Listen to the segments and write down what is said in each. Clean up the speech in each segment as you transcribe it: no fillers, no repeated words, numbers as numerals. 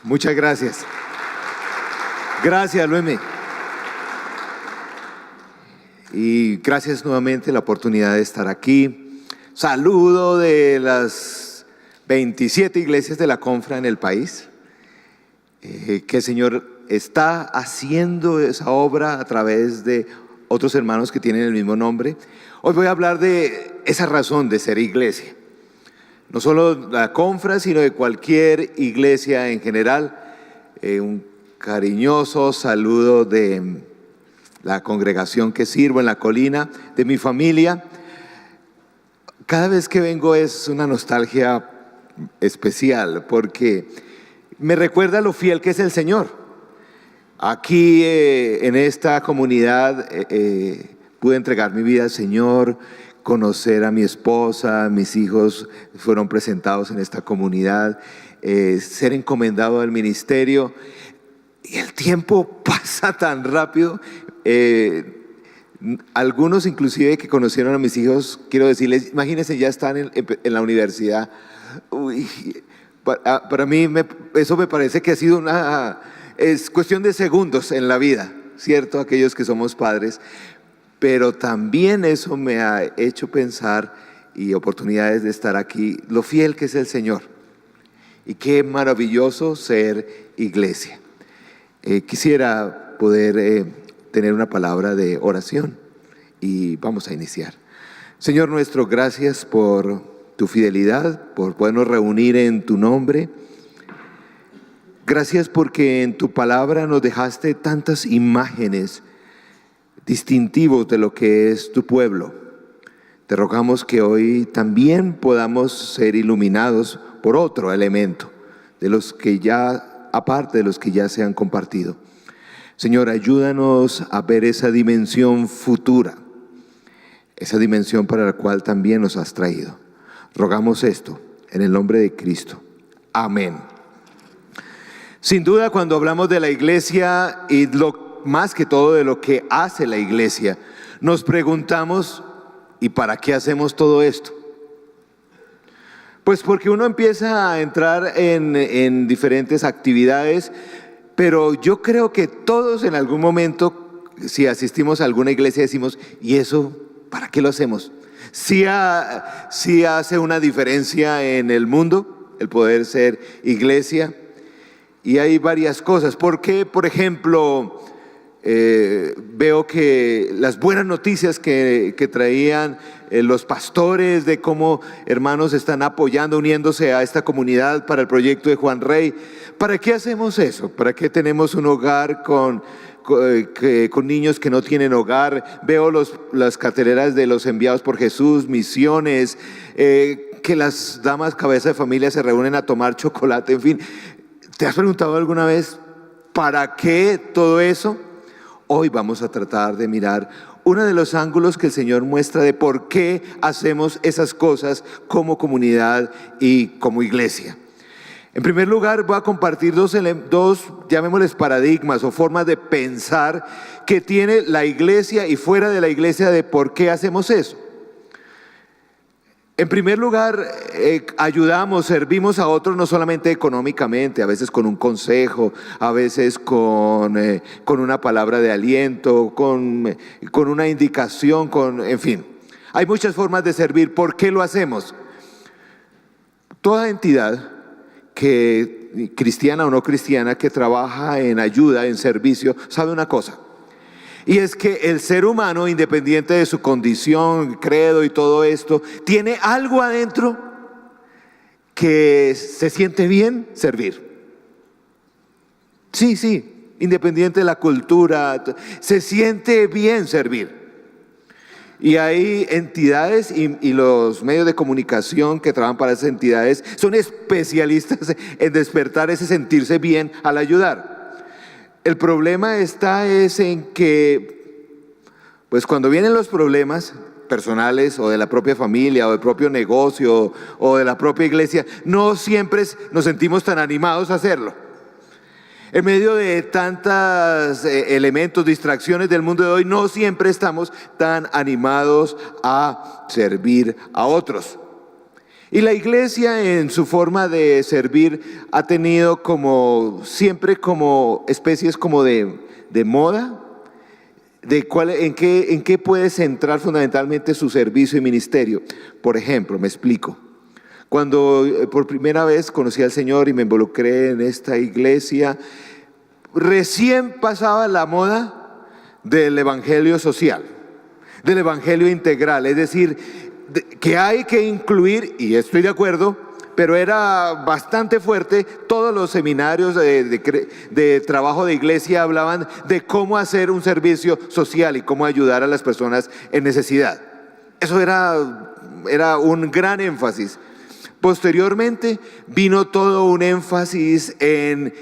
Muchas gracias. Gracias, Lueme. Y gracias nuevamente la oportunidad de estar aquí. Saludo de las 27 iglesias de la Confra en el país. Que el Señor está haciendo esa obra a través de otros hermanos que tienen el mismo nombre. Hoy voy a hablar de esa razón de ser iglesia. No solo la Confra, sino de cualquier iglesia en general. Un cariñoso saludo de la congregación que sirvo en la colina, de mi familia. Cada vez que vengo es una nostalgia especial porque me recuerda lo fiel que es el Señor. Aquí en esta comunidad pude entregar mi vida al Señor, conocer a mi esposa, mis hijos fueron presentados en esta comunidad, ser encomendado al ministerio. Y el tiempo pasa tan rápido. Algunos inclusive que conocieron a mis hijos, quiero decirles, imagínense, ya están en la universidad. Uy, para mí eso me parece que ha sido es cuestión de segundos en la vida, ¿cierto? Aquellos que somos padres. Pero también eso me ha hecho pensar, y oportunidades de estar aquí, lo fiel que es el Señor. Y qué maravilloso ser iglesia. Quisiera poder tener una palabra de oración y vamos a iniciar. Señor nuestro, gracias por tu fidelidad, por podernos reunir en tu nombre. Gracias porque en tu palabra nos dejaste tantas imágenes distintivos de lo que es tu pueblo. Te rogamos que hoy también podamos ser iluminados por otro elemento de los que ya, aparte de los que ya se han compartido. Señor, ayúdanos a ver esa dimensión futura, esa dimensión para la cual también nos has traído. Rogamos esto en el nombre de Cristo. Amén. Sin duda, cuando hablamos de la iglesia y más que todo de lo que hace la iglesia, nos preguntamos, ¿y para qué hacemos todo esto? Pues porque uno empieza a entrar en diferentes actividades, pero yo creo que todos en algún momento, si asistimos a alguna iglesia, decimos, ¿y eso para qué lo hacemos? Sí hace una diferencia en el mundo, el poder ser iglesia, y hay varias cosas. Porque, por ejemplo, veo que las buenas noticias que traían los pastores de cómo hermanos están apoyando, uniéndose a esta comunidad para el proyecto de Juan Rey. ¿Para qué hacemos eso? ¿Para qué tenemos un hogar con niños que no tienen hogar? Veo las carteleras de los enviados por Jesús, misiones, que las damas cabeza de familia se reúnen a tomar chocolate, en fin. ¿Te has preguntado alguna vez para qué todo eso? Hoy vamos a tratar de mirar uno de los ángulos que el Señor muestra de por qué hacemos esas cosas como comunidad y como iglesia. En primer lugar, voy a compartir dos, llamémosles paradigmas o formas de pensar que tiene la iglesia y fuera de la iglesia de por qué hacemos eso. En primer lugar, ayudamos, servimos a otros no solamente económicamente, a veces con un consejo, a veces con una palabra de aliento, con una indicación, en fin. Hay muchas formas de servir. ¿Por qué lo hacemos? Toda entidad cristiana o no cristiana que trabaja en ayuda, en servicio, sabe una cosa. Y es que el ser humano, independiente de su condición, credo y todo esto, tiene algo adentro que se siente bien servir. Sí, independiente de la cultura, se siente bien servir. Y hay entidades y los medios de comunicación que trabajan para esas entidades son especialistas en despertar ese sentirse bien al ayudar. El problema es en que, pues cuando vienen los problemas personales o de la propia familia o del propio negocio o de la propia iglesia, no siempre nos sentimos tan animados a hacerlo. En medio de tantos elementos, distracciones del mundo de hoy, no siempre estamos tan animados a servir a otros. Y la iglesia en su forma de servir ha tenido siempre como especies como de moda, en qué puede centrar fundamentalmente su servicio y ministerio. Por ejemplo, me explico. Cuando por primera vez conocí al Señor y me involucré en esta iglesia, recién pasaba la moda del evangelio social, del evangelio integral, es decir, que hay que incluir, y estoy de acuerdo, pero era bastante fuerte. Todos los seminarios de trabajo de iglesia hablaban de cómo hacer un servicio social y cómo ayudar a las personas en necesidad. Eso era un gran énfasis. Posteriormente vino todo un énfasis en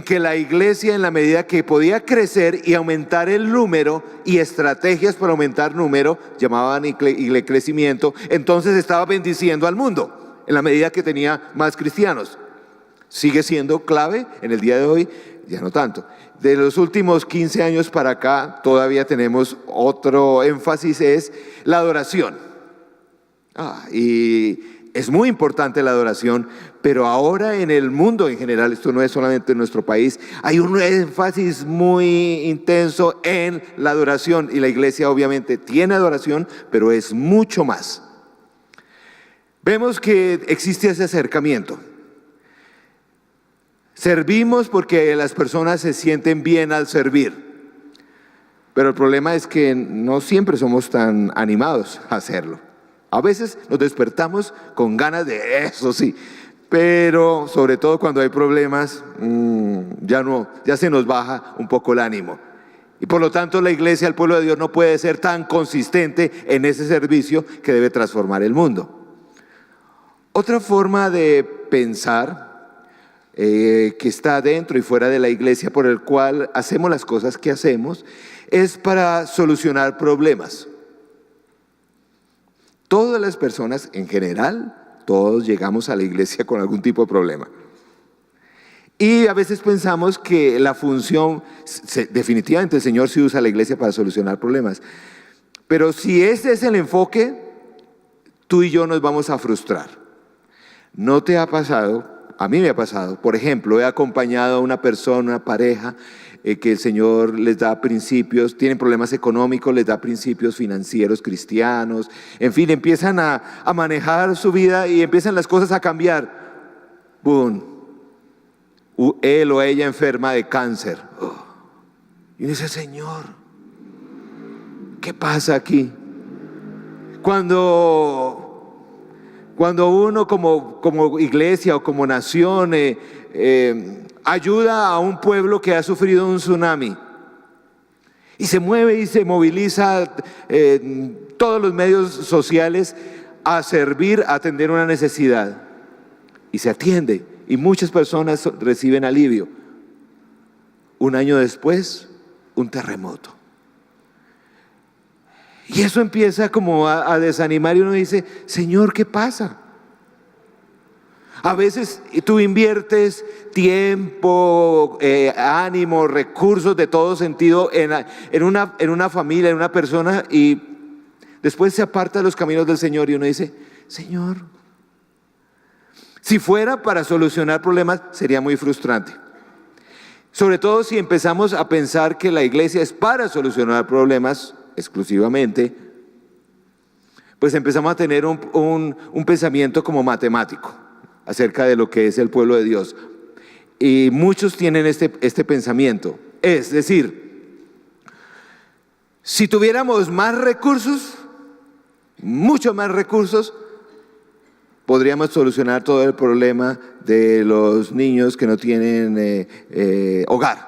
que la iglesia, en la medida que podía crecer y aumentar el número, y estrategias para aumentar número, llamaban crecimiento, entonces estaba bendiciendo al mundo en la medida que tenía más cristianos. Sigue siendo clave en el día de hoy, ya no tanto. De los últimos 15 años para acá todavía tenemos otro énfasis, es la adoración. Y es muy importante la adoración, pero ahora en el mundo en general, esto no es solamente en nuestro país, hay un énfasis muy intenso en la adoración, y la iglesia obviamente tiene adoración, pero es mucho más. Vemos que existe ese acercamiento. Servimos porque las personas se sienten bien al servir, pero el problema es que no siempre somos tan animados a hacerlo. A veces nos despertamos con ganas de eso, sí, pero sobre todo cuando hay problemas, ya se nos baja un poco el ánimo. Y por lo tanto la iglesia, el pueblo de Dios, no puede ser tan consistente en ese servicio que debe transformar el mundo. Otra forma de pensar que está dentro y fuera de la iglesia, por el cual hacemos las cosas que hacemos, es para solucionar problemas. Todas las personas, en general, todos llegamos a la iglesia con algún tipo de problema. Y a veces pensamos que la función, definitivamente el Señor sí usa la iglesia para solucionar problemas. Pero si ese es el enfoque, tú y yo nos vamos a frustrar. ¿No te ha pasado? A mí me ha pasado. Por ejemplo, he acompañado a una persona, una pareja, que el Señor les da principios, tienen problemas económicos, les da principios financieros cristianos, en fin, empiezan a manejar su vida y empiezan las cosas a cambiar. ¡Bum! Él o ella enferma de cáncer. Y dice: Señor, ¿qué pasa aquí? Cuando uno como iglesia o como nación ayuda a un pueblo que ha sufrido un tsunami y se mueve y se moviliza todos los medios sociales a servir, a atender una necesidad, y se atiende y muchas personas reciben alivio. Un año después, un terremoto, y eso empieza como a desanimar, y uno dice: Señor, ¿qué pasa? A veces tú inviertes tiempo, ánimo, recursos de todo sentido en una familia, en una persona, y después se aparta de los caminos del Señor y uno dice: Señor, si fuera para solucionar problemas sería muy frustrante. Sobre todo si empezamos a pensar que la iglesia es para solucionar problemas exclusivamente, pues empezamos a tener un pensamiento como matemático acerca de lo que es el pueblo de Dios. Y muchos tienen este pensamiento. Es decir, si tuviéramos más recursos, mucho más recursos, podríamos solucionar todo el problema de los niños que no tienen hogar.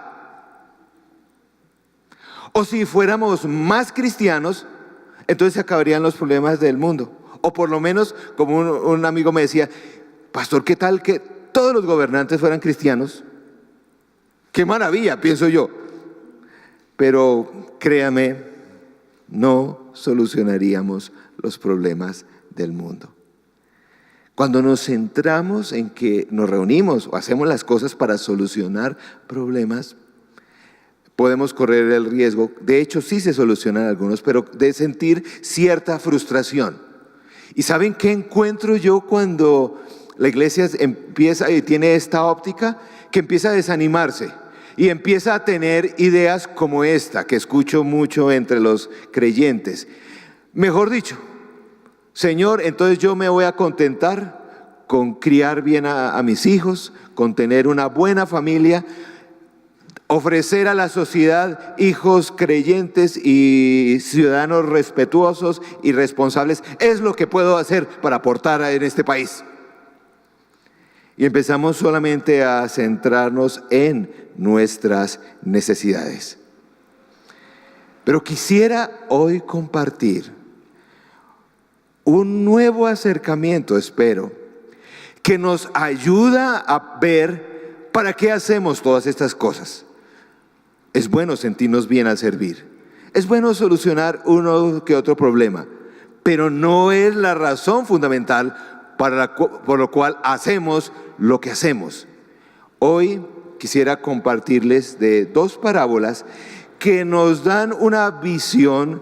O si fuéramos más cristianos, entonces se acabarían los problemas del mundo. O por lo menos, como un amigo me decía: Pastor, ¿qué tal que todos los gobernantes fueran cristianos? ¡Qué maravilla!, pienso yo. Pero créame, no solucionaríamos los problemas del mundo. Cuando nos centramos en que nos reunimos o hacemos las cosas para solucionar problemas, podemos correr el riesgo, de hecho sí se solucionan algunos, pero de sentir cierta frustración. ¿Y saben qué encuentro yo cuando la iglesia empieza y tiene esta óptica? Que empieza a desanimarse y empieza a tener ideas como esta, que escucho mucho entre los creyentes. Mejor dicho, Señor, entonces yo me voy a contentar con criar bien a mis hijos, con tener una buena familia, ofrecer a la sociedad hijos creyentes y ciudadanos respetuosos y responsables. Es lo que puedo hacer para aportar en este país. Y empezamos solamente a centrarnos en nuestras necesidades. Pero quisiera hoy compartir un nuevo acercamiento, espero, que nos ayuda a ver para qué hacemos todas estas cosas. Es bueno sentirnos bien al servir. Es bueno solucionar uno que otro problema, pero no es la razón fundamental por lo cual hacemos lo que hacemos. Hoy quisiera compartirles de dos parábolas que nos dan una visión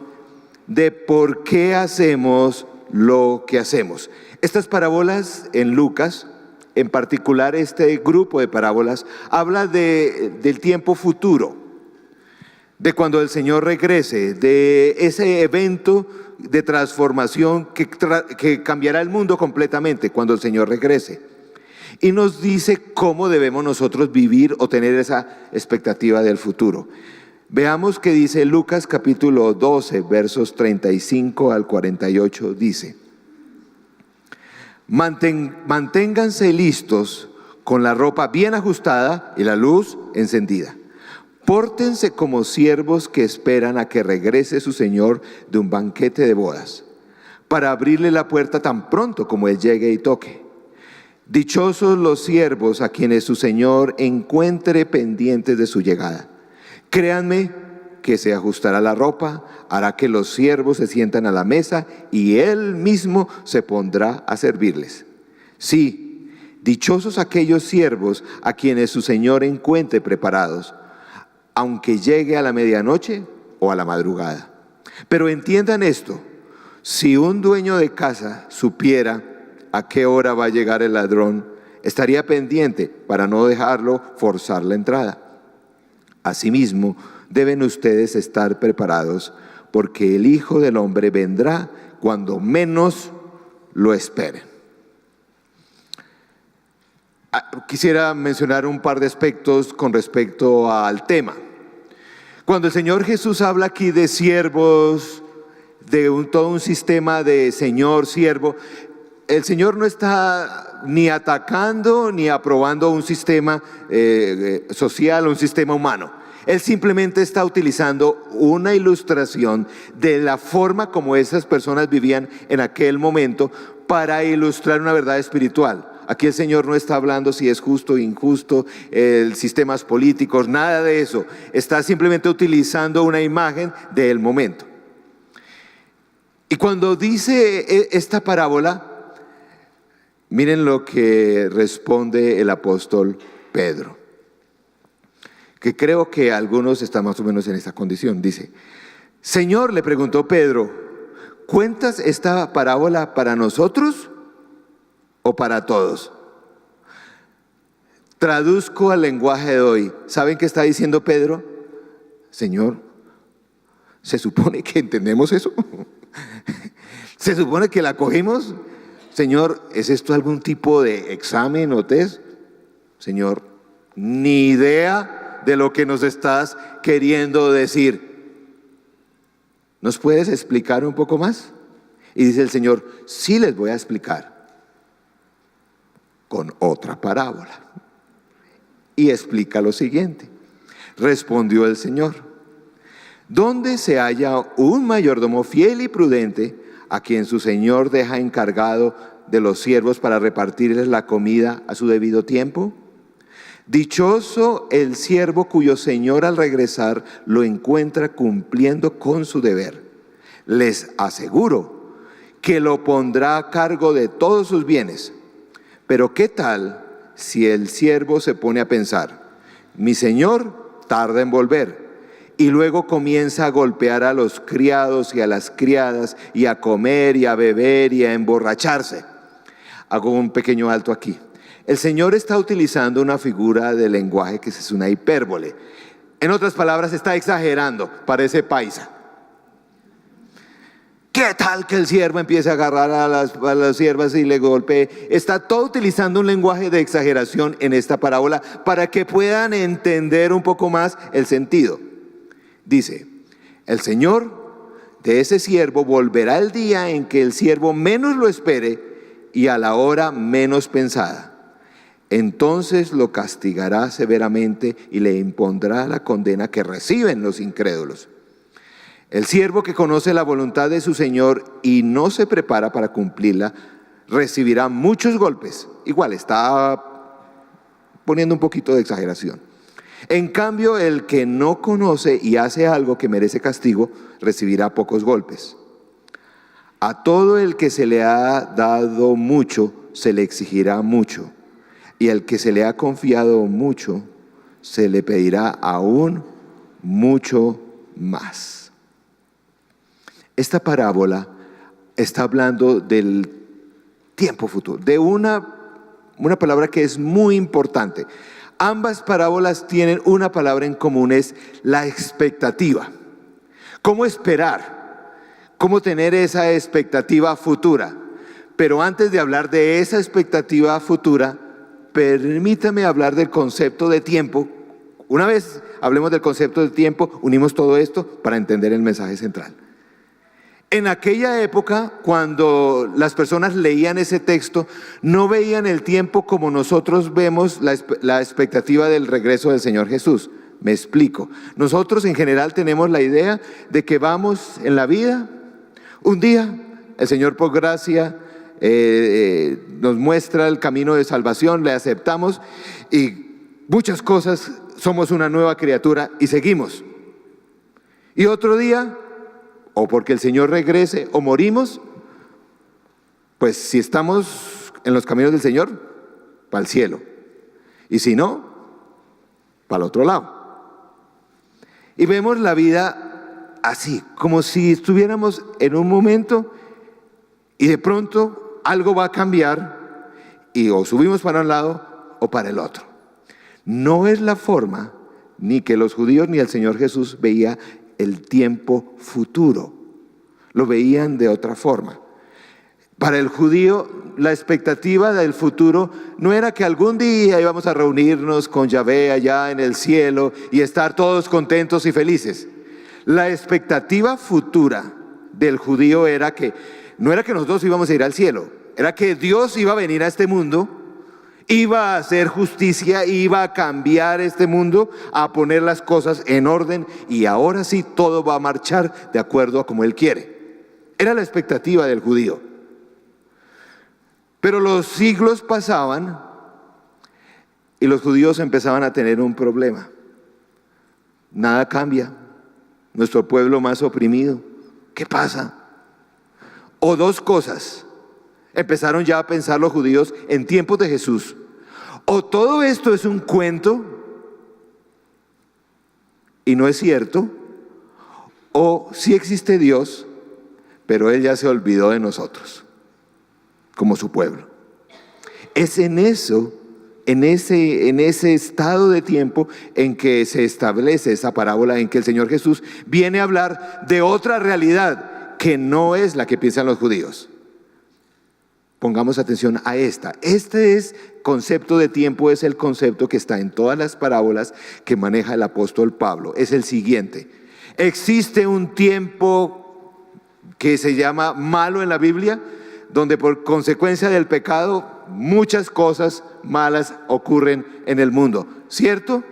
de por qué hacemos lo que hacemos. Estas parábolas en Lucas, en particular este grupo de parábolas, habla del tiempo futuro, de cuando el Señor regrese, de ese evento de transformación que cambiará el mundo completamente cuando el Señor regrese. Y nos dice cómo debemos nosotros vivir o tener esa expectativa del futuro. Veamos qué dice Lucas capítulo 12, versos 35 al 48, dice: manténganse listos con la ropa bien ajustada y la luz encendida. Pórtense como siervos que esperan a que regrese su señor de un banquete de bodas, para abrirle la puerta tan pronto como él llegue y toque. Dichosos los siervos a quienes su señor encuentre pendientes de su llegada. Créanme que se ajustará la ropa, hará que los siervos se sientan a la mesa y él mismo se pondrá a servirles. Sí, dichosos aquellos siervos a quienes su señor encuentre preparados, aunque llegue a la medianoche o a la madrugada. Pero entiendan esto: si un dueño de casa supiera a qué hora va a llegar el ladrón, estaría pendiente para no dejarlo forzar la entrada. Asimismo, deben ustedes estar preparados, porque el Hijo del Hombre vendrá cuando menos lo esperen. Quisiera mencionar un par de aspectos con respecto al tema. Cuando el Señor Jesús habla aquí de siervos, de todo un sistema de señor, siervo, el Señor no está ni atacando ni aprobando un sistema social, un sistema humano. Él simplemente está utilizando una ilustración de la forma como esas personas vivían en aquel momento para ilustrar una verdad espiritual. Aquí el Señor no está hablando si es justo o injusto, sistemas políticos, nada de eso. Está simplemente utilizando una imagen del momento. Y cuando dice esta parábola, miren lo que responde el apóstol Pedro, que creo que algunos están más o menos en esta condición. Dice: Señor, le preguntó Pedro, ¿cuentas esta parábola para nosotros o para todos? Traduzco al lenguaje de hoy. ¿Saben qué está diciendo Pedro? Señor, ¿se supone que entendemos eso? ¿Se supone que la cogimos? Señor, ¿es esto algún tipo de examen o test? Señor, ni idea de lo que nos estás queriendo decir. ¿Nos puedes explicar un poco más? Y dice el Señor: sí, les voy a explicar con otra parábola. Y explica lo siguiente. Respondió el Señor: ¿dónde se halla un mayordomo fiel y prudente, a quien su señor deja encargado de los siervos para repartirles la comida a su debido tiempo? Dichoso el siervo cuyo señor al regresar lo encuentra cumpliendo con su deber. Les aseguro que lo pondrá a cargo de todos sus bienes. Pero ¿qué tal si el siervo se pone a pensar: mi señor tarda en volver, y luego comienza a golpear a los criados y a las criadas y a comer y a beber y a emborracharse. Hago un pequeño alto aquí. El Señor está utilizando una figura de lenguaje que es una hipérbole. En otras palabras, está exagerando, parece paisa. ¿Qué tal que el siervo empiece a agarrar a las siervas y le golpee? Está todo utilizando un lenguaje de exageración en esta parábola para que puedan entender un poco más el sentido. Dice, el Señor de ese siervo volverá el día en que el siervo menos lo espere y a la hora menos pensada. Entonces lo castigará severamente y le impondrá la condena que reciben los incrédulos. El siervo que conoce la voluntad de su Señor y no se prepara para cumplirla, recibirá muchos golpes. Igual está poniendo un poquito de exageración. En cambio, el que no conoce y hace algo que merece castigo, recibirá pocos golpes. A todo el que se le ha dado mucho, se le exigirá mucho. Y al que se le ha confiado mucho, se le pedirá aún mucho más. Esta parábola está hablando del tiempo futuro, de una palabra que es muy importante. Ambas parábolas tienen una palabra en común, es la expectativa. ¿Cómo esperar? ¿Cómo tener esa expectativa futura? Pero antes de hablar de esa expectativa futura, permítame hablar del concepto de tiempo. Una vez hablemos del concepto de tiempo, unimos todo esto para entender el mensaje central. En aquella época, cuando las personas leían ese texto, no veían el tiempo como nosotros vemos la expectativa del regreso del Señor Jesús. Me explico. Nosotros en general tenemos la idea de que vamos en la vida, un día el Señor por gracia nos muestra el camino de salvación, le aceptamos y muchas cosas, somos una nueva criatura y seguimos. Y otro día, o porque el Señor regrese o morimos, pues si estamos en los caminos del Señor, para el cielo. Y si no, para el otro lado. Y vemos la vida así, como si estuviéramos en un momento y de pronto algo va a cambiar y o subimos para un lado o para el otro. No es la forma ni que los judíos ni el Señor Jesús veía el tiempo futuro, lo veían de otra forma. Para el judío, la expectativa del futuro no era que algún día íbamos a reunirnos con Yahvé allá en el cielo y estar todos contentos y felices. La expectativa futura del judío era que no era que nosotros íbamos a ir al cielo, era que Dios iba a venir a este mundo, iba a hacer justicia, iba a cambiar este mundo, a poner las cosas en orden y ahora sí todo va a marchar de acuerdo a como Él quiere. Era la expectativa del judío. Pero los siglos pasaban y los judíos empezaban a tener un problema. Nada cambia. Nuestro pueblo más oprimido. ¿Qué pasa? O dos cosas. Empezaron ya a pensar los judíos en tiempos de Jesús. O todo esto es un cuento y no es cierto, o sí existe Dios, pero Él ya se olvidó de nosotros, como su pueblo. Es en eso, en ese estado de tiempo en que se establece esa parábola, en que el Señor Jesús viene a hablar de otra realidad que no es la que piensan los judíos. Pongamos atención a esta. Este concepto de tiempo es el concepto que está en todas las parábolas que maneja el apóstol Pablo. Es el siguiente. Existe un tiempo que se llama malo en la Biblia, donde por consecuencia del pecado muchas cosas malas ocurren en el mundo. ¿Cierto?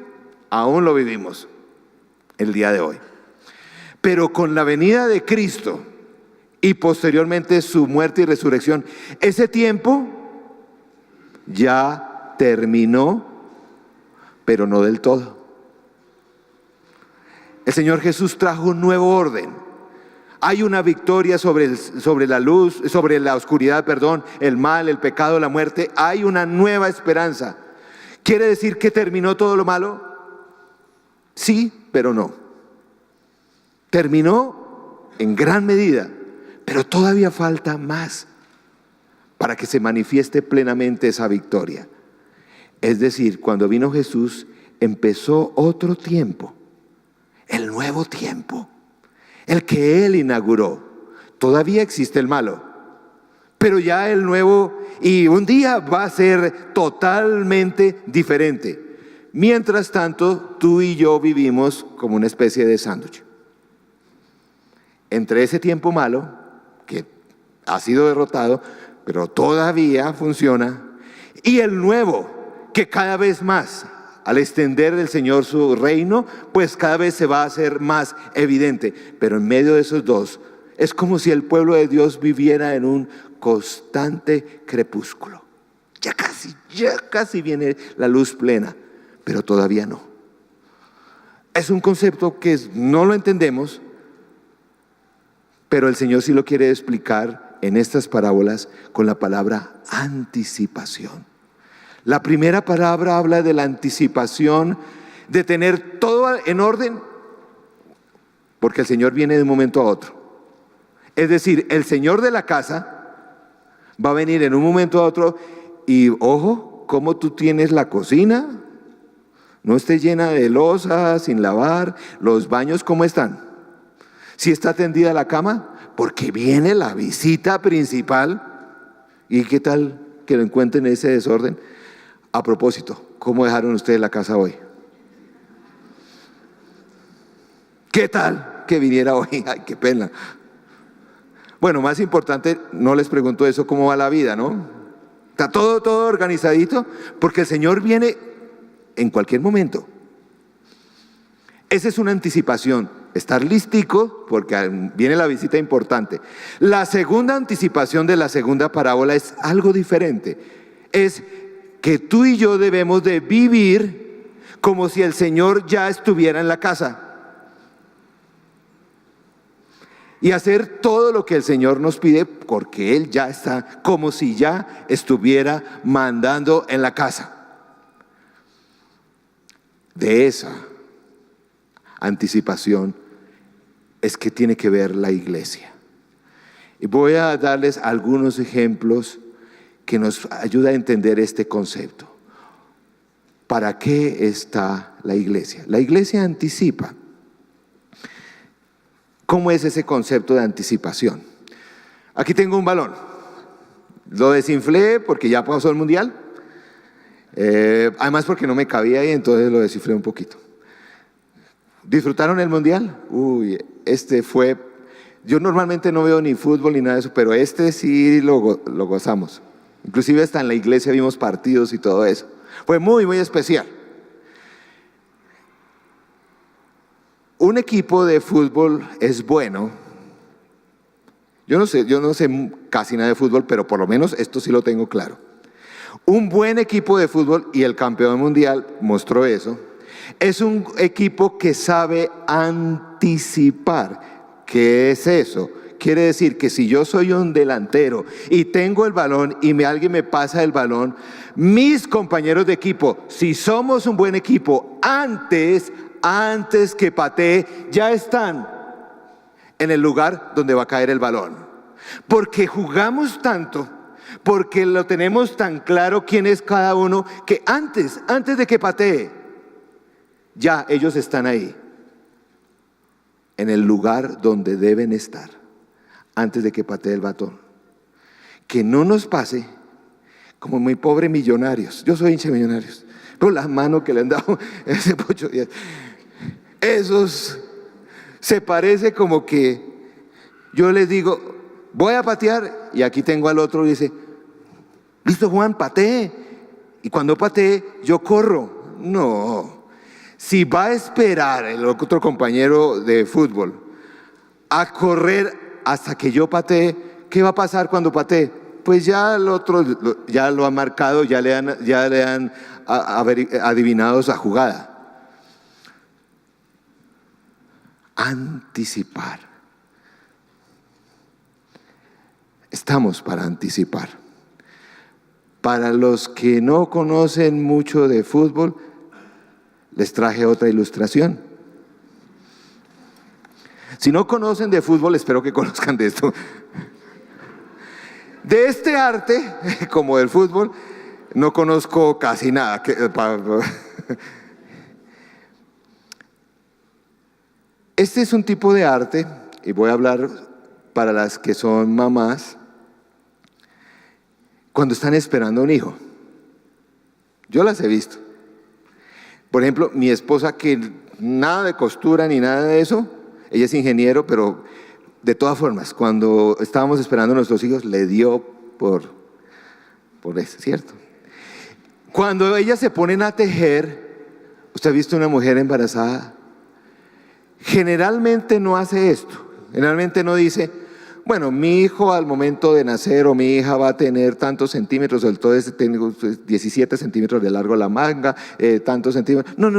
Aún lo vivimos el día de hoy. Pero con la venida de Cristo y posteriormente su muerte y resurrección, ese tiempo ya terminó, pero no del todo. El Señor Jesús trajo un nuevo orden. Hay una victoria sobre la luz, sobre la oscuridad, el mal, el pecado, la muerte. Hay una nueva esperanza. ¿Quiere decir que terminó todo lo malo? Sí, pero no. Terminó en gran medida, pero todavía falta más para que se manifieste plenamente esa victoria. Es decir, cuando vino Jesús, empezó otro tiempo, el nuevo tiempo, el que Él inauguró. Todavía existe el malo, pero ya el nuevo, y un día va a ser totalmente diferente. Mientras tanto, tú y yo vivimos como una especie de sándwich. Entre ese tiempo malo, que ha sido derrotado, pero todavía funciona, y el nuevo, que cada vez más, al extender el Señor su reino, pues cada vez se va a hacer más evidente. Pero en medio de esos dos, es como si el pueblo de Dios viviera en un constante crepúsculo. Ya casi viene la luz plena, pero todavía no. Es un concepto que no lo entendemos, pero el Señor sí lo quiere explicar en estas parábolas con la palabra anticipación. La primera palabra habla de la anticipación, de tener todo en orden, porque el Señor viene de un momento a otro. Es decir, el Señor de la casa va a venir en un momento a otro y ojo, cómo tú tienes la cocina, no esté llena de loza, sin lavar, los baños cómo están. Si está tendida la cama, porque viene la visita principal. ¿Y qué tal que lo encuentren en ese desorden? A propósito, ¿cómo dejaron ustedes la casa hoy? ¿Qué tal que viniera hoy? Ay, qué pena. Bueno, más importante, no les pregunto eso, cómo va la vida, ¿no? Está todo organizadito, porque el Señor viene en cualquier momento. Esa es una anticipación, estar listico, porque viene la visita importante. La segunda anticipación de la segunda parábola es algo diferente. Es que tú y yo debemos de vivir como si el Señor ya estuviera en la casa. Y hacer todo lo que el Señor nos pide, porque Él ya está, como si ya estuviera mandando en la casa. De esa anticipación es que tiene que ver la iglesia. Y voy a darles algunos ejemplos que nos ayuda a entender este concepto. ¿Para qué está la iglesia? La iglesia anticipa. ¿Cómo es ese concepto de anticipación? Aquí tengo un balón. Lo desinflé porque ya pasó el mundial. Además porque no me cabía ahí, entonces lo desinflé un poquito. ¿Disfrutaron el mundial? Uy, este fue... Yo normalmente no veo ni fútbol ni nada de eso, pero este sí lo gozamos. Inclusive hasta en la iglesia vimos partidos y todo eso. Fue muy, muy especial. Un equipo de fútbol es bueno. Yo no sé casi nada de fútbol, pero por lo menos esto sí lo tengo claro. Un buen equipo de fútbol, y el campeón mundial mostró eso, es un equipo que sabe anticipar. ¿Qué es eso? Quiere decir que si yo soy un delantero y tengo el balón y alguien me pasa el balón, mis compañeros de equipo, si somos un buen equipo, antes que patee, ya están en el lugar donde va a caer el balón. Porque jugamos tanto, porque lo tenemos tan claro quién es cada uno, que antes de que patee, ya ellos están ahí, en el lugar donde deben estar, antes de que patee el batón. Que no nos pase como muy pobres Millonarios. Yo soy hincha de Millonarios, pero la mano que le han dado ese Pocho Díaz, esos se parece como que yo les digo, voy a patear, y aquí tengo al otro y dice, listo Juan, patee, y cuando patee yo corro. No, si va a esperar el otro compañero de fútbol a correr hasta que yo patee, ¿qué va a pasar cuando patee? Pues ya el otro ya lo ha marcado, ya le han adivinado esa jugada. Anticipar. Estamos para anticipar. Para los que no conocen mucho de fútbol, les traje otra ilustración. Si no conocen de fútbol, espero que conozcan de esto. De este arte, como del fútbol, no conozco casi nada. Este es un tipo de arte, y voy a hablar para las que son mamás, cuando están esperando un hijo. Yo las he visto. Por ejemplo, mi esposa, que nada de costura ni nada de eso, ella es ingeniero, pero de todas formas, cuando estábamos esperando a nuestros hijos, le dio por eso, ¿cierto? Cuando ellas se ponen a tejer, ¿usted ha visto una mujer embarazada? Generalmente no hace esto. Generalmente no dice, bueno, mi hijo al momento de nacer o mi hija va a tener tantos centímetros, entonces tengo 17 centímetros de largo la manga, tantos centímetros. No.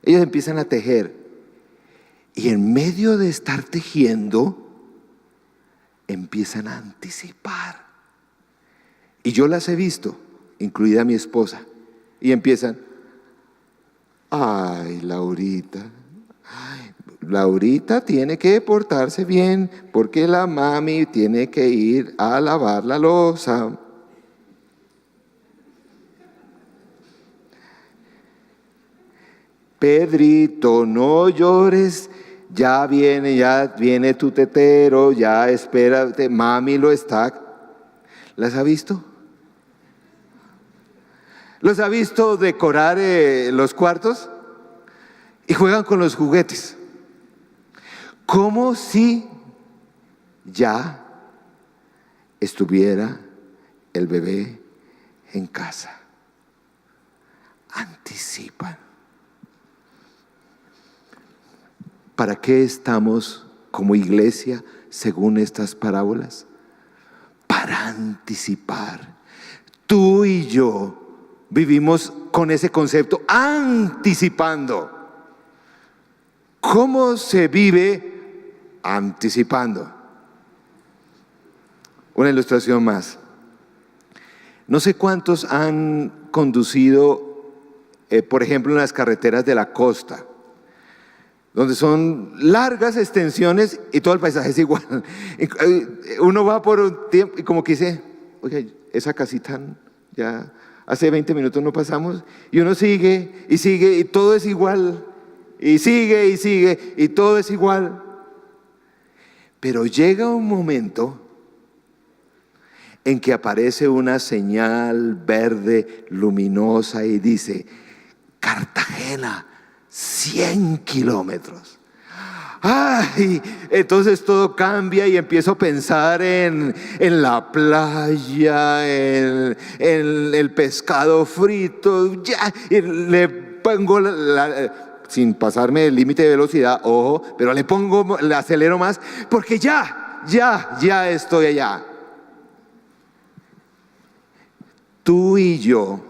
Ellos empiezan a tejer. Y en medio de estar tejiendo, empiezan a anticipar. Y yo las he visto, incluida mi esposa, y empiezan, ay, Laurita tiene que portarse bien porque la mami tiene que ir a lavar la loza. Pedrito, no llores, ya viene tu tetero, ya espérate, mami lo está. ¿Las ha visto? ¿Los ha visto decorar los cuartos? Y juegan con los juguetes. Como si ya estuviera el bebé en casa. Anticipan. ¿Para qué estamos como iglesia según estas parábolas? Para anticipar. Tú y yo vivimos con ese concepto, anticipando. ¿Cómo se vive anticipando? Una ilustración más. No sé cuántos han conducido, por ejemplo, en las carreteras de la costa, donde son largas extensiones y todo el paisaje es igual. Uno va por un tiempo y como que dice, oye, esa casita ya hace 20 minutos no pasamos, y uno sigue y todo es igual, y sigue y todo es igual. Pero llega un momento en que aparece una señal verde luminosa y dice, Cartagena, 100 kilómetros. Ay, entonces todo cambia y empiezo a pensar en la playa, en el pescado frito, ya, y le pongo sin pasarme el límite de velocidad, ojo, pero le acelero más, porque ya estoy allá. Tú y yo,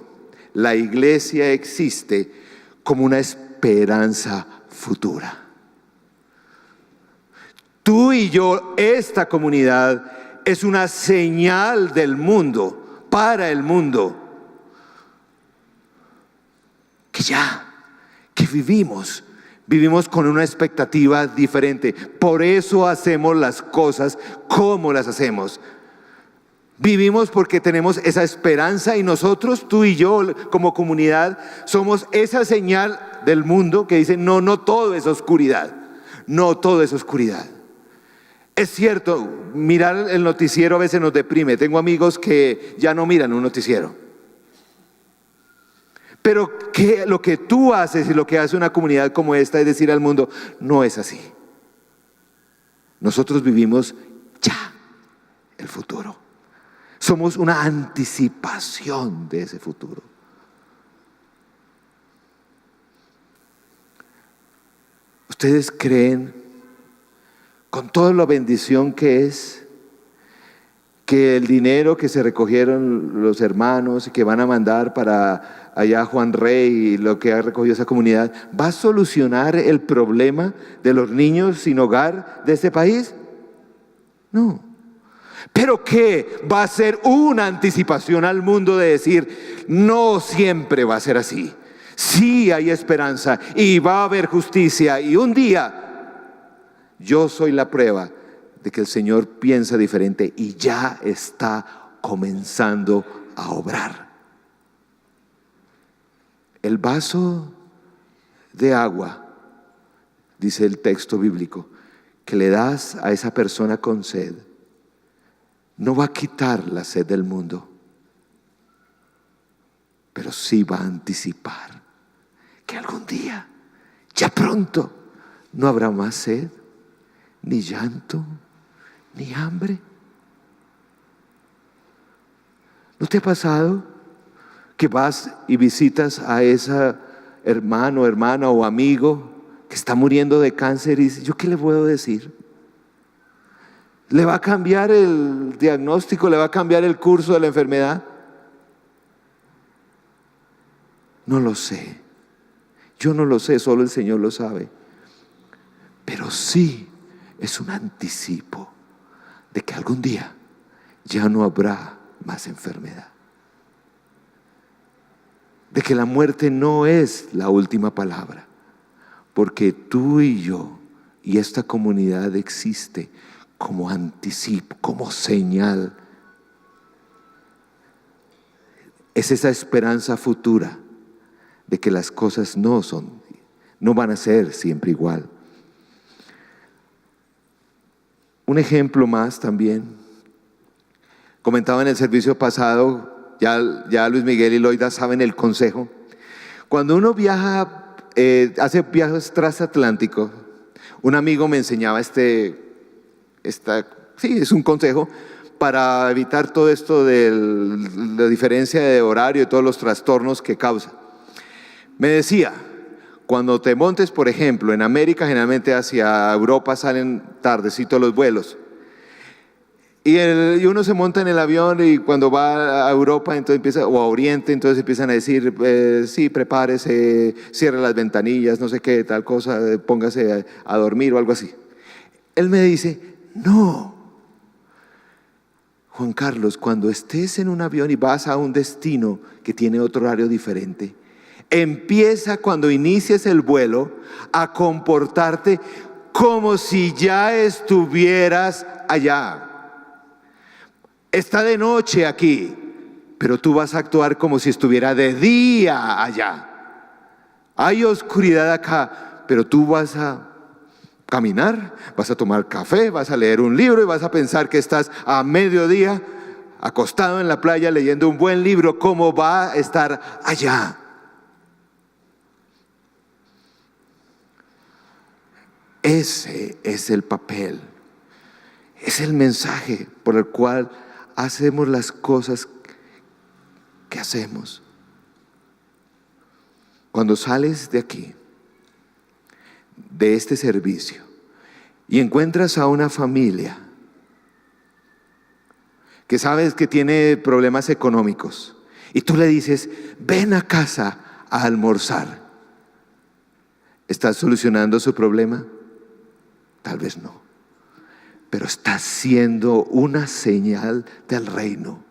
la iglesia existe como una esperanza futura. Tú y yo, esta comunidad, es una señal del mundo, para el mundo, que vivimos con una expectativa diferente. Por eso hacemos las cosas como las hacemos. Vivimos porque tenemos esa esperanza y nosotros, tú y yo, como comunidad, somos esa señal del mundo que dice, no todo es oscuridad, no todo es oscuridad. Es cierto, mirar el noticiero a veces nos deprime. Tengo amigos que ya no miran un noticiero. Pero lo que tú haces y lo que hace una comunidad como esta es decir al mundo, no es así. Nosotros vivimos ya el futuro. Somos una anticipación de ese futuro. ¿Ustedes creen, con toda la bendición que es, que el dinero que se recogieron los hermanos y que van a mandar para allá Juan Rey y lo que ha recogido esa comunidad, va a solucionar el problema de los niños sin hogar de este país? No. ¿Pero qué? Va a ser una anticipación al mundo de decir, no siempre va a ser así. Sí hay esperanza y va a haber justicia, y un día yo soy la prueba de que el Señor piensa diferente y ya está comenzando a obrar. El vaso de agua, dice el texto bíblico, que le das a esa persona con sed, no va a quitar la sed del mundo, pero sí va a anticipar que algún día, ya pronto, no habrá más sed, ni llanto, ni hambre. ¿No te ha pasado que vas y visitas a ese hermano, hermana o amigo que está muriendo de cáncer y dices, ¿yo qué le puedo decir? ¿Le va a cambiar el diagnóstico? ¿Le va a cambiar el curso de la enfermedad? No lo sé. Yo no lo sé, solo el Señor lo sabe. Pero sí es un anticipo de que algún día ya no habrá más enfermedad. De que la muerte no es la última palabra, porque tú y yo y esta comunidad existe como anticipo, como señal. Es esa esperanza futura de que las cosas no van a ser siempre igual. Un ejemplo más también. Comentaba en el servicio pasado, ya Luis Miguel y Loida saben el consejo. Cuando uno viaja, hace viajes transatlánticos, un amigo me enseñaba sí, es un consejo para evitar todo esto de la diferencia de horario y todos los trastornos que causa. Me decía, cuando te montes, por ejemplo, en América, generalmente hacia Europa salen tardecito los vuelos. Y uno se monta en el avión y cuando va a Europa o a Oriente, entonces empiezan a decir, sí, prepárese, cierre las ventanillas, no sé qué, tal cosa, póngase a dormir o algo así. Él me dice, no, Juan Carlos, cuando estés en un avión y vas a un destino que tiene otro horario diferente, empieza cuando inicies el vuelo a comportarte como si ya estuvieras allá. Está de noche aquí, pero tú vas a actuar como si estuviera de día allá. Hay oscuridad acá, pero tú vas a caminar, vas a tomar café, vas a leer un libro y vas a pensar que estás a mediodía acostado en la playa leyendo un buen libro. ¿Cómo va a estar allá? Ese es el papel, es el mensaje por el cual hacemos las cosas que hacemos. Cuando sales de aquí, de este servicio, y encuentras a una familia que sabes que tiene problemas económicos, y tú le dices, ven a casa a almorzar, ¿estás solucionando su problema? Tal vez no, pero está siendo una señal del reino.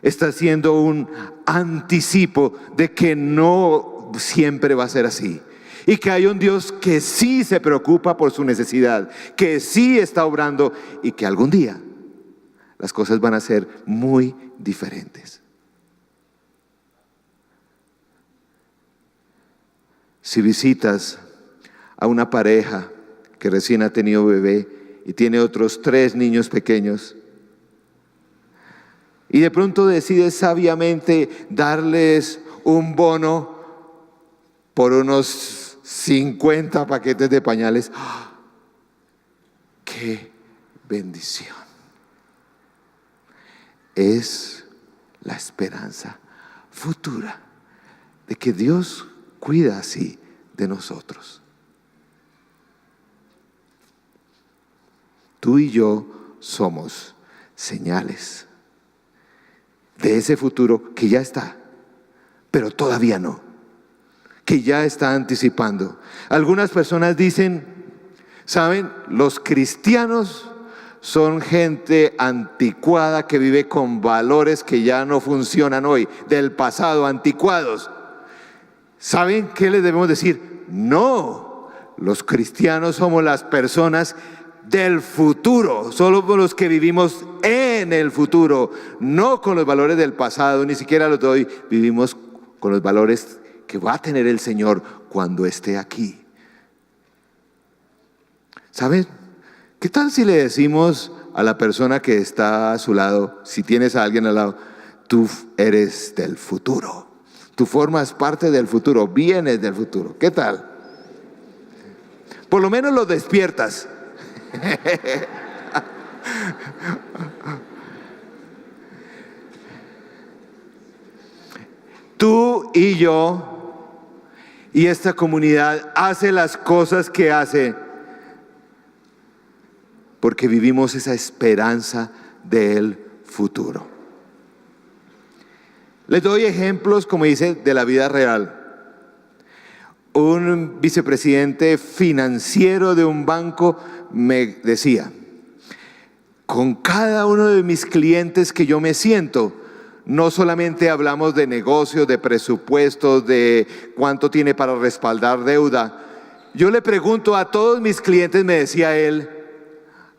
Está siendo un anticipo de que no siempre va a ser así. Y que hay un Dios que sí se preocupa por su necesidad, que sí está obrando y que algún día las cosas van a ser muy diferentes. Si visitas a una pareja que recién ha tenido bebé y tiene otros 3 niños pequeños, y de pronto decides sabiamente darles un bono por unos 50 paquetes de pañales, ¡qué bendición! Es la esperanza futura de que Dios cuida así de nosotros. Tú y yo somos señales de ese futuro que ya está, pero todavía no, que ya está anticipando. Algunas personas dicen, ¿saben? Los cristianos son gente anticuada que vive con valores que ya no funcionan hoy, del pasado, anticuados. ¿Saben qué les debemos decir? No, los cristianos somos las personas del futuro, solo con los que vivimos en el futuro, no con los valores del pasado, ni siquiera los de hoy. Vivimos con los valores que va a tener el Señor cuando esté aquí. ¿Saben? ¿Qué tal si le decimos a la persona que está a su lado, si tienes a alguien al lado, tú eres del futuro, tú formas parte del futuro, vienes del futuro? ¿Qué tal? Por lo menos lo despiertas. Tú y yo y esta comunidad hace las cosas que hace porque vivimos esa esperanza del futuro. Les doy ejemplos, como dice, de la vida real. Un vicepresidente financiero de un banco me decía: con cada uno de mis clientes que yo me siento, no solamente hablamos de negocios, de presupuestos, de cuánto tiene para respaldar deuda. Yo le pregunto a todos mis clientes, me decía él,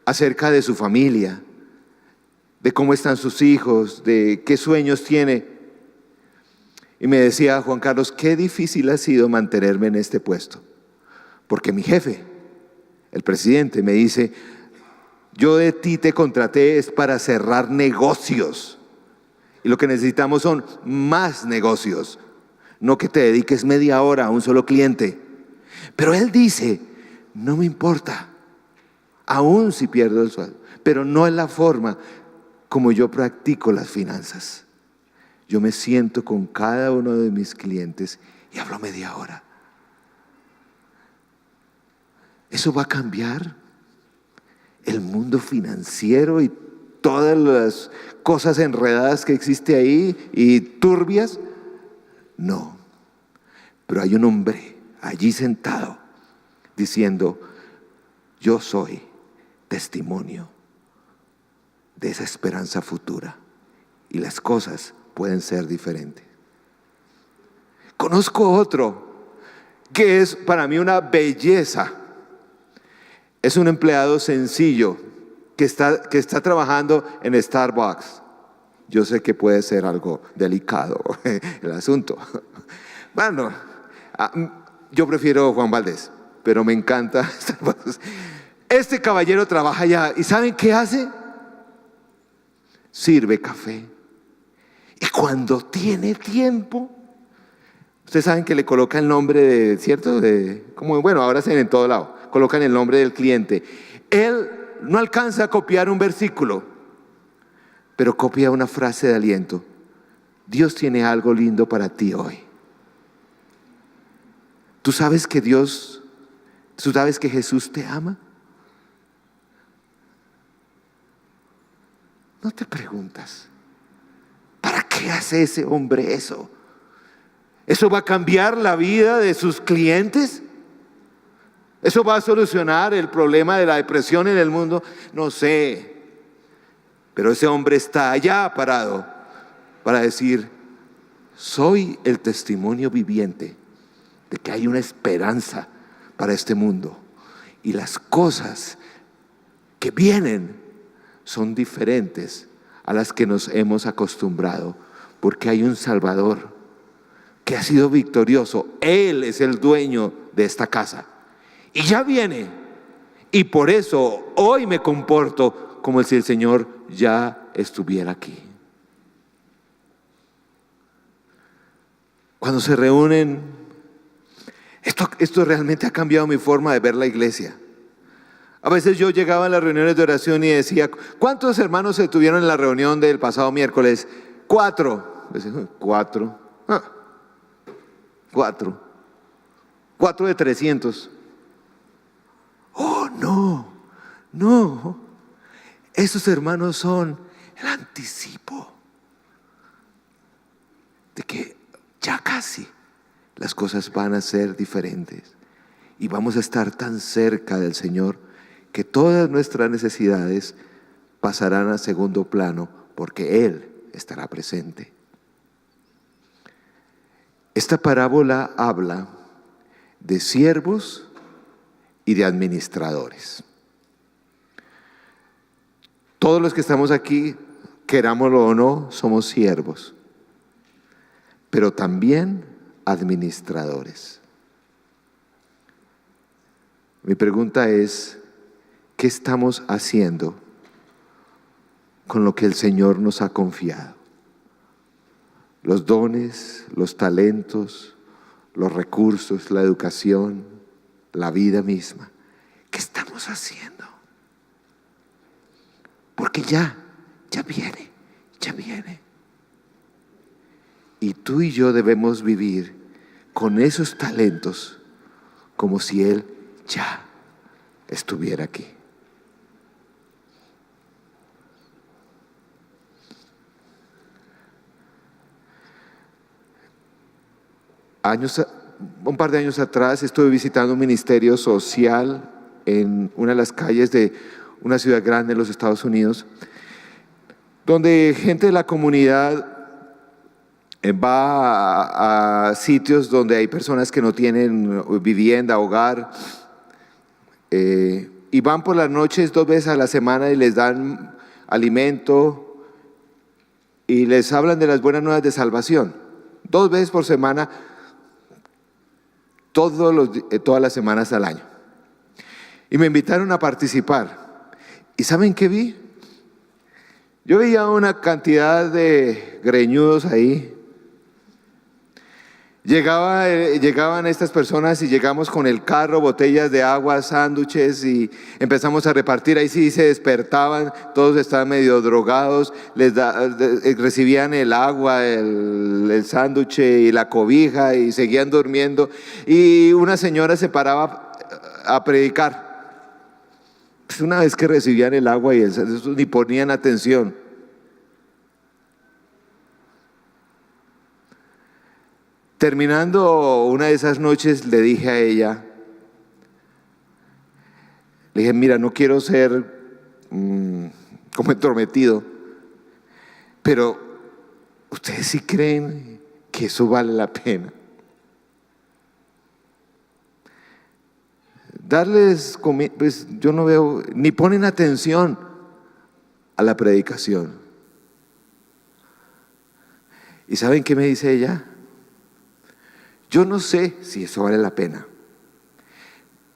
acerca de su familia, de cómo están sus hijos, de qué sueños tiene. Y me decía: Juan Carlos, qué difícil ha sido mantenerme en este puesto, porque mi jefe, el presidente, me dice: yo de ti te contraté es para cerrar negocios, y lo que necesitamos son más negocios, no que te dediques media hora a un solo cliente. Pero él dice: no me importa, aún si pierdo el sueldo, pero no es la forma como yo practico las finanzas. Yo me siento con cada uno de mis clientes y hablo media hora. ¿Eso va a cambiar el mundo financiero y todas las cosas enredadas que existe ahí y turbias? No, pero hay un hombre allí sentado diciendo: yo soy testimonio de esa esperanza futura y las cosas pueden ser diferentes. Conozco otro que es para mí una belleza. Es un empleado sencillo que está trabajando en Starbucks. Yo sé que puede ser algo delicado el asunto. Bueno, yo prefiero Juan Valdés, pero me encanta Starbucks. Este caballero trabaja allá y ¿saben qué hace? Sirve café. Y cuando tiene tiempo, ustedes saben que le coloca el nombre de, ¿cierto? Como bueno, ahora se ven en todo lado, colocan el nombre del cliente. Él no alcanza a copiar un versículo, pero copia una frase de aliento. Dios tiene algo lindo para ti hoy. ¿Tú sabes que Jesús te ama? ¿No te preguntas para qué hace ese hombre eso? ¿Eso va a cambiar la vida de sus clientes? ¿Eso va a solucionar el problema de la depresión en el mundo? No sé. Pero ese hombre está allá parado para decir: soy el testimonio viviente de que hay una esperanza para este mundo. Y las cosas que vienen son diferentes a las que nos hemos acostumbrado, porque hay un Salvador que ha sido victorioso. Él es el dueño de esta casa y ya viene, y por eso hoy me comporto como si el Señor ya estuviera aquí. Cuando se reúnen, esto realmente ha cambiado mi forma de ver la iglesia. A veces yo llegaba a las reuniones de oración y decía: ¿cuántos hermanos se tuvieron en la reunión del pasado miércoles? 4. Decía: 4. 4 de 300. Oh, no. Esos hermanos son el anticipo de que ya casi las cosas van a ser diferentes y vamos a estar tan cerca del Señor que todas nuestras necesidades pasarán a segundo plano porque Él estará presente. Esta parábola habla de siervos y de administradores. Todos los que estamos aquí, querámoslo o no, somos siervos, pero también administradores. Mi pregunta es, ¿qué estamos haciendo con lo que el Señor nos ha confiado? Los dones, los talentos, los recursos, la educación, la vida misma. ¿Qué estamos haciendo? Porque ya viene. Y tú y yo debemos vivir con esos talentos como si Él ya estuviera aquí. Un par de años atrás estuve visitando un ministerio social en una de las calles de una ciudad grande en los Estados Unidos, donde gente de la comunidad va a sitios donde hay personas que no tienen vivienda, hogar, y van por las noches 2 veces a la semana y les dan alimento y les hablan de las buenas nuevas de salvación. 2 veces por semana, todas las semanas al año. Y me invitaron a participar. ¿Y saben qué vi? Yo veía una cantidad de greñudos ahí. Llegaban estas personas y llegamos con el carro, botellas de agua, sándwiches, y empezamos a repartir. Ahí sí se despertaban, todos estaban medio drogados, recibían el agua, el sándwich y la cobija y seguían durmiendo. Y una señora se paraba a predicar. Pues una vez que recibían el agua y ni ponían atención. Terminando una de esas noches, le dije a ella, mira, no quiero ser como entrometido, pero ¿ustedes sí creen que eso vale la pena? Darles comida, pues yo no veo, ni ponen atención a la predicación. ¿Y saben qué me dice ella? Yo no sé si eso vale la pena,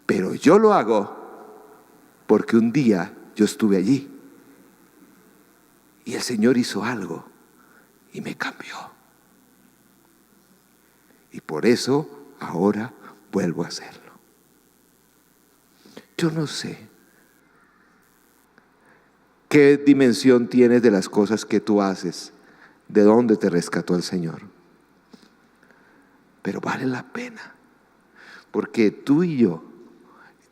pero yo lo hago porque un día yo estuve allí y el Señor hizo algo y me cambió. Y por eso ahora vuelvo a hacerlo. Yo no sé qué dimensión tienes de las cosas que tú haces, de dónde te rescató el Señor. Pero vale la pena, porque tú y yo,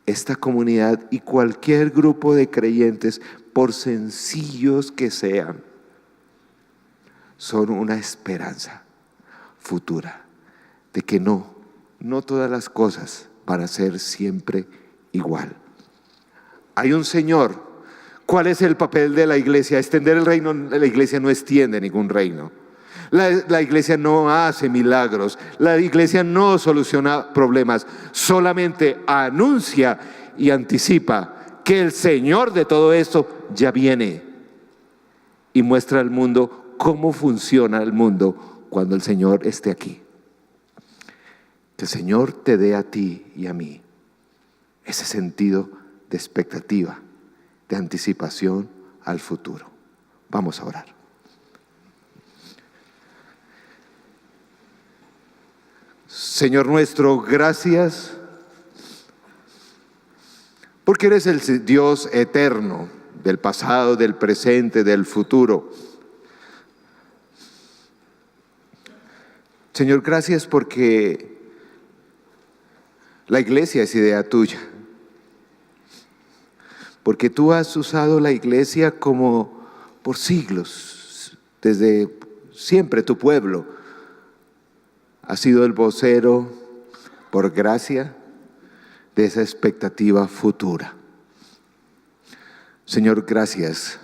esta comunidad y cualquier grupo de creyentes, por sencillos que sean, son una esperanza futura de que no todas las cosas van a ser siempre igual. Hay un Señor. ¿Cuál es el papel de la iglesia? Extender el reino. La iglesia no extiende ningún reino. La iglesia no hace milagros, la iglesia no soluciona problemas, solamente anuncia y anticipa que el Señor de todo esto ya viene y muestra al mundo cómo funciona el mundo cuando el Señor esté aquí. Que el Señor te dé a ti y a mí ese sentido de expectativa, de anticipación al futuro. Vamos a orar. Señor nuestro, gracias porque eres el Dios eterno del pasado, del presente, del futuro. Señor, gracias porque la iglesia es idea tuya, porque tú has usado la iglesia como por siglos, desde siempre tu pueblo ha sido el vocero, por gracia, de esa expectativa futura. Señor, gracias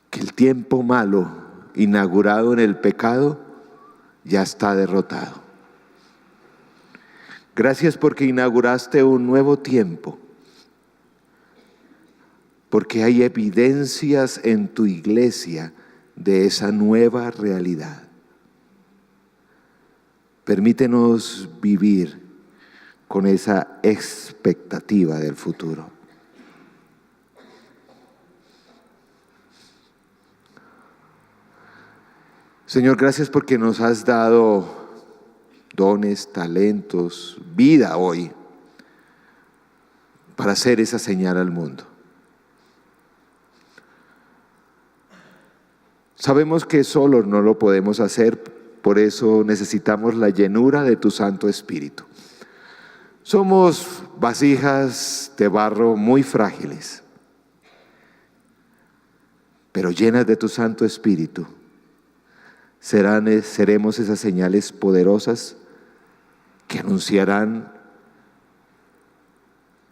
que el tiempo malo inaugurado en el pecado ya está derrotado. Gracias porque inauguraste un nuevo tiempo, porque hay evidencias en tu iglesia de esa nueva realidad. Permítenos vivir con esa expectativa del futuro. Señor, gracias porque nos has dado dones, talentos, vida hoy para hacer esa señal al mundo. Sabemos que solos no lo podemos hacer, por eso necesitamos la llenura de tu Santo Espíritu. Somos vasijas de barro muy frágiles, pero llenas de tu Santo Espíritu, seremos esas señales poderosas que anunciarán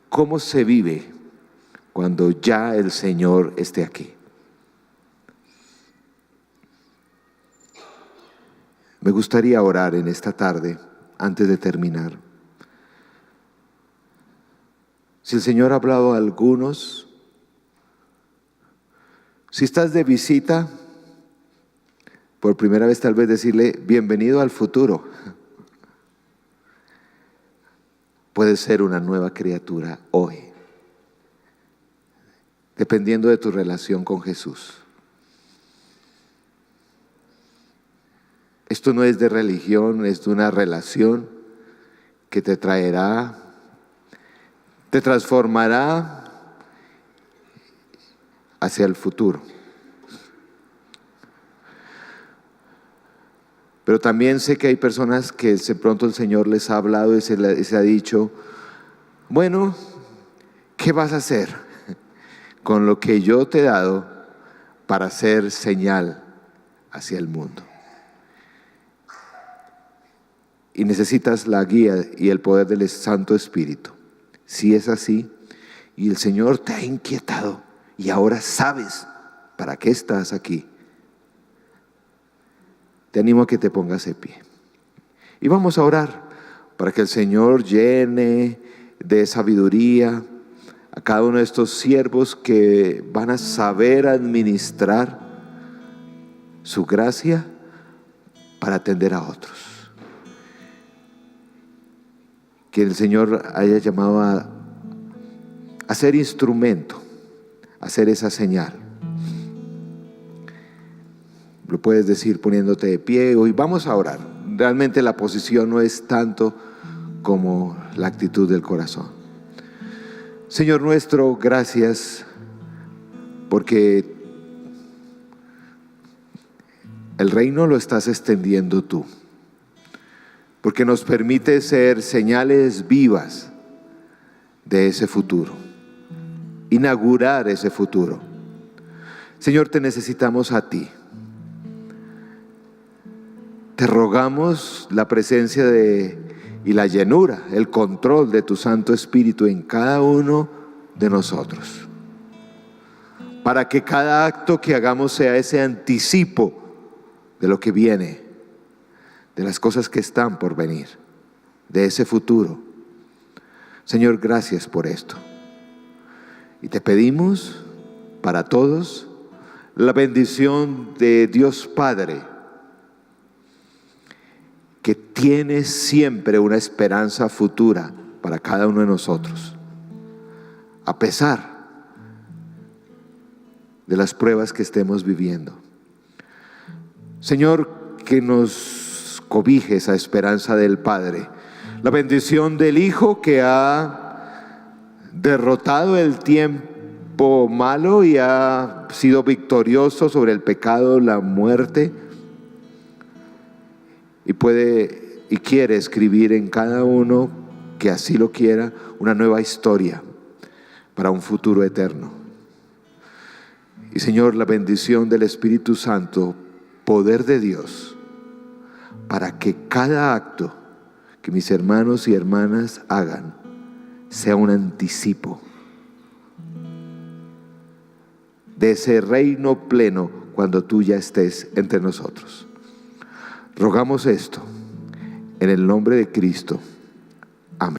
cómo se vive cuando ya el Señor esté aquí. Me gustaría orar en esta tarde, antes de terminar. Si el Señor ha hablado a algunos, si estás de visita, por primera vez tal vez decirle, bienvenido al futuro. Puedes ser una nueva criatura hoy, dependiendo de tu relación con Jesús. Esto no es de religión, es de una relación que te traerá, te transformará hacia el futuro. Pero también sé que hay personas que de pronto el Señor les ha hablado y se ha dicho, bueno, ¿qué vas a hacer con lo que yo te he dado para hacer señal hacia el mundo? Y necesitas la guía y el poder del Santo Espíritu. Si es así, y el Señor te ha inquietado y ahora sabes para qué estás aquí, te animo a que te pongas de pie. Y vamos a orar para que el Señor llene de sabiduría a cada uno de estos siervos que van a saber administrar su gracia para atender a otros. Que el Señor haya llamado a ser instrumento, a hacer esa señal. Lo puedes decir poniéndote de pie. Hoy vamos a orar. Realmente la posición no es tanto como la actitud del corazón. Señor nuestro, gracias porque el reino lo estás extendiendo tú, porque nos permite ser señales vivas de ese futuro, inaugurar ese futuro. Señor, te necesitamos a ti. Te rogamos la presencia y la llenura, el control de tu Santo Espíritu en cada uno de nosotros, para que cada acto que hagamos sea ese anticipo de lo que viene, de las cosas que están por venir, de ese futuro. Señor, gracias por esto. Y te pedimos para todos la bendición de Dios Padre, que tiene siempre una esperanza futura para cada uno de nosotros, a pesar de las pruebas que estemos viviendo. Señor, que nos cobije esa esperanza del Padre, la bendición del Hijo que ha derrotado el tiempo malo y ha sido victorioso sobre el pecado, la muerte, y puede y quiere escribir en cada uno que así lo quiera una nueva historia para un futuro eterno. Y Señor, la bendición del Espíritu Santo, poder de Dios, para que cada acto que mis hermanos y hermanas hagan sea un anticipo de ese reino pleno cuando tú ya estés entre nosotros. Rogamos esto en el nombre de Cristo.